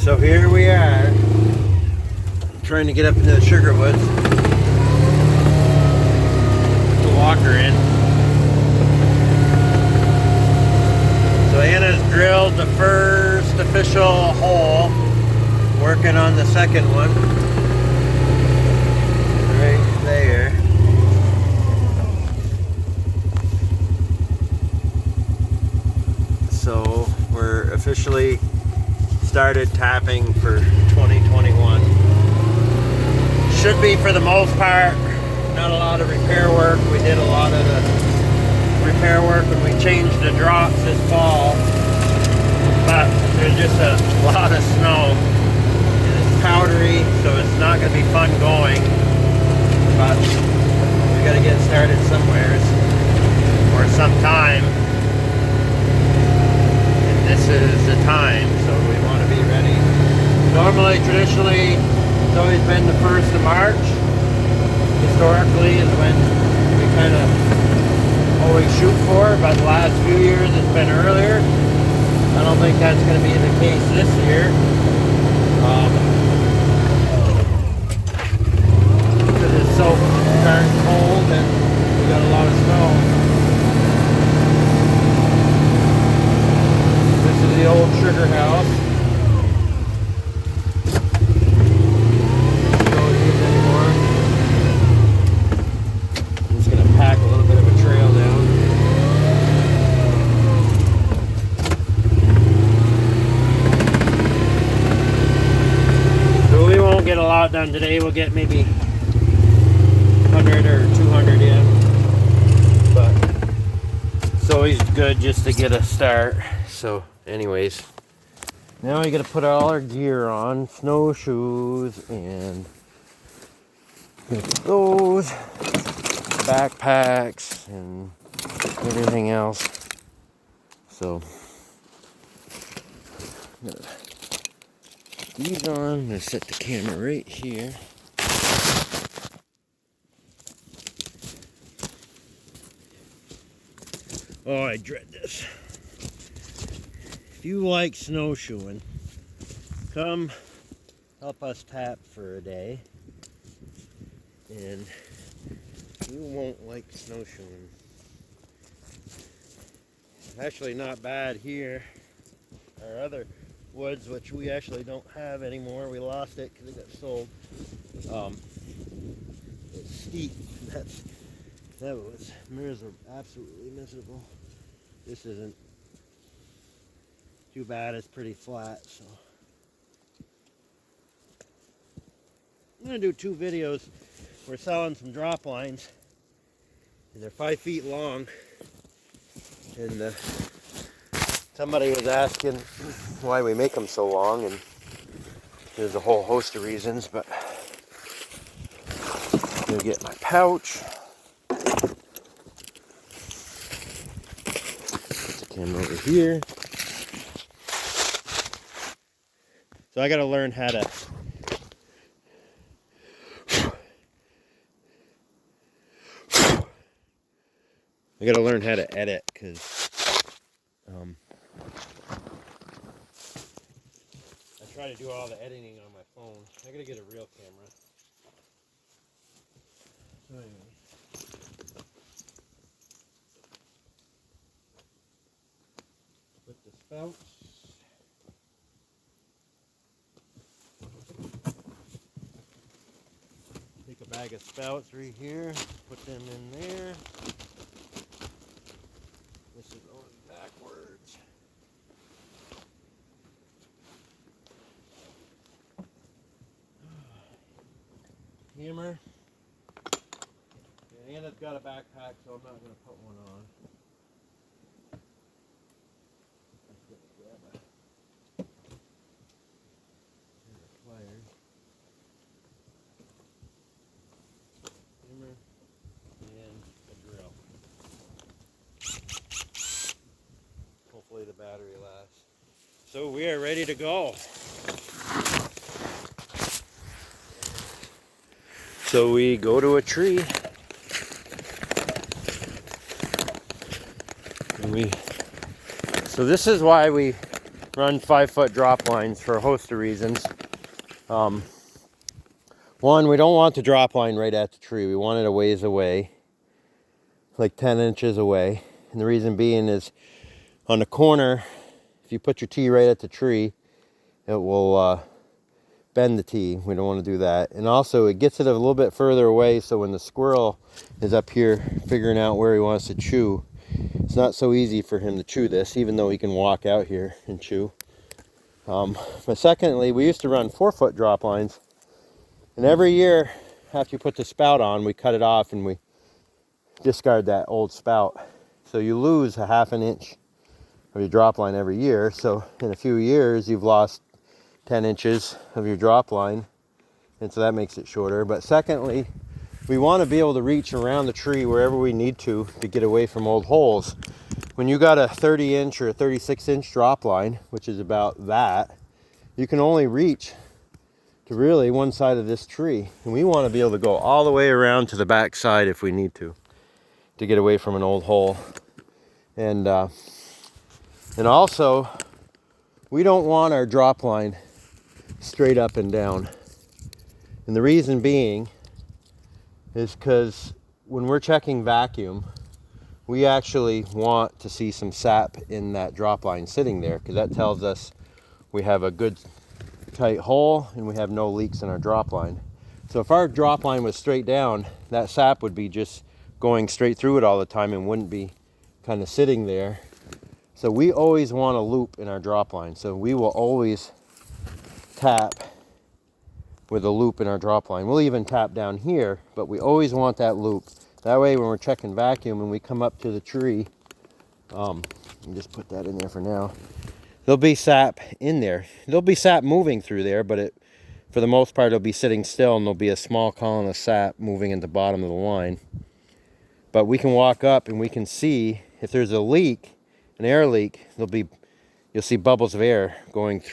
So here we are, trying to get up into the sugar woods. Put the walker in. So Anna's drilled the first official hole, working on the second one. Right there. So we're officially started tapping for 2021. Should be, for the most part, not a lot of repair work. We did a lot of the repair work when we changed the drops this fall, but there's just a lot of snow and it's powdery, so it's not going to be fun going, but we got to get started somewhere or sometime. This is the time, so we want to be ready. Normally, traditionally, it's always been the 1st of March. Historically is when we kind of always shoot for, but the last few years it's been earlier. I don't think that's going to be the case this year. Because it's so darn cold and we got a lot of snow. The old sugar house. Don't use it anymore. I'm just going to pack a little bit of a trail down. So we won't get a lot done today. We'll get maybe 100 or 200 in. But it's always good just to get a start. So anyways, now we got to put all our gear on, snowshoes and those, backpacks and everything else. So I'm gonna put these on. I'm gonna set the camera right here. Oh, I dread this. If you like snowshoeing, come help us tap for a day, and you won't like snowshoeing. Actually not bad here. Our other woods, which we actually don't have anymore, we lost it because it got sold. It's steep. That was absolutely miserable. This isn't too bad, it's pretty flat, so. I'm gonna do 2 videos. We're selling some drop lines, and they're 5 feet long. And somebody was asking why we make them so long, and there's a whole host of reasons, but I'm gonna get my pouch. Put the camera over here. So I gotta learn how to edit, because I try to do all the editing on my phone. I gotta get a real camera. So anyway. Put the spouts. Take a bag of spouts right here, put them in there. This is going backwards. Hammer. Yeah, Anna's got a backpack, so I'm not going to put one on. Pliers. Hammer and a drill. Hopefully the battery lasts. So we are ready to go. So we go to a tree and so this is why we run 5-foot drop lines for a host of reasons. One, we don't want the drop line right at the tree. We want it a ways away, like 10 inches away. And the reason being is on the corner, if you put your tee right at the tree, it will bend the tee. We don't want to do that. And also it gets it a little bit further away, so when the squirrel is up here figuring out where he wants to chew, it's not so easy for him to chew this, even though he can walk out here and chew. But secondly, we used to run 4-foot drop lines, and every year after you put the spout on, we cut it off and we discard that old spout. So you lose a 1/2 inch of your drop line every year. So in a few years, you've lost 10 inches of your drop line, and so that makes it shorter. But secondly, we want to be able to reach around the tree wherever we need to get away from old holes. When you got a 30 inch or a 36 inch drop line, which is about that, you can only reach to really one side of this tree. And we want to be able to go all the way around to the back side if we need to get away from an old hole. And also, we don't want our drop line straight up and down. And the reason being is because when we're checking vacuum, we actually want to see some sap in that drop line sitting there, because that tells us we have a good tight hole and we have no leaks in our drop line. So if our drop line was straight down, that sap would be just going straight through it all the time and wouldn't be kind of sitting there. So we always want a loop in our drop line. So we will always tap with a loop in our drop line. We'll even tap down here, but we always want that loop. That way when we're checking vacuum and we come up to the tree, let me just put that in there for now. There'll be sap in there. There'll be sap moving through there, but for the most part, it'll be sitting still, and there'll be a small column of sap moving at the bottom of the line. But we can walk up and we can see if there's a leak, an air leak, you'll see bubbles of air going